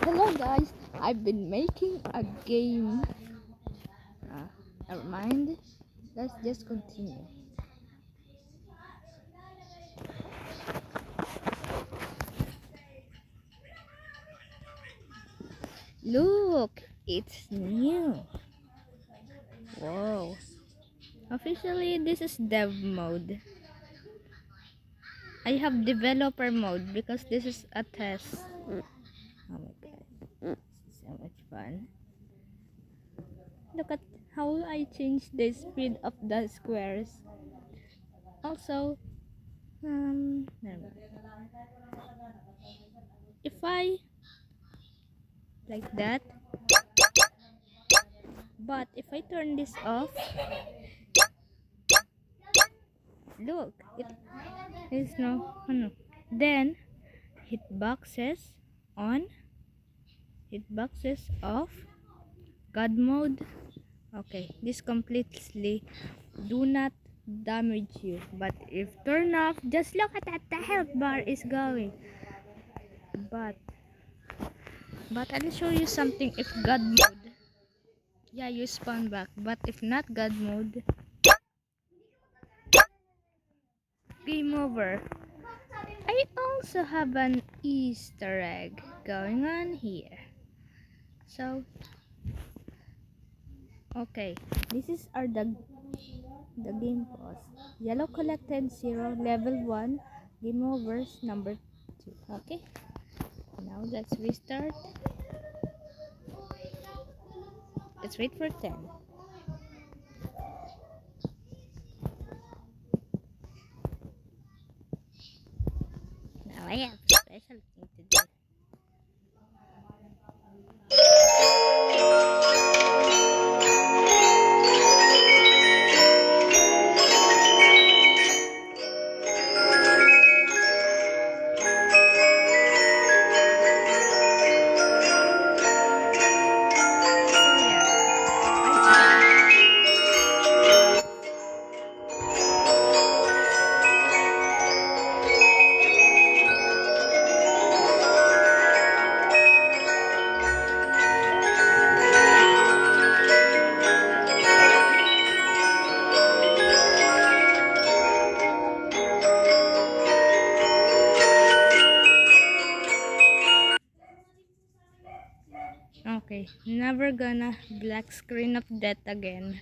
Hello guys, I've been making a game. Never mind. Let's just continue. Look, it's new. Whoa. Officially, this is dev mode. I have developer mode because this is a test. Oh my god. This is so much fun. Look at how I change the speed of the squares. Also, never mind. If I like that, but if I turn this off, look, it is no. Then hitboxes on, hitboxes off, God mode. Okay, this completely do not damage you. But if turn off, just look at that, the health bar is going. But I'll show you something. If God mode, yeah, you spawn back. But if not God mode, game over. I also have an Easter egg going on here. So, okay, this is our the game pause. Yellow collected 0, level 1, game overs number 2. Okay, now let's restart. Let's wait for 10. Now I have a special thing to do. Okay, never gonna black screen of death again.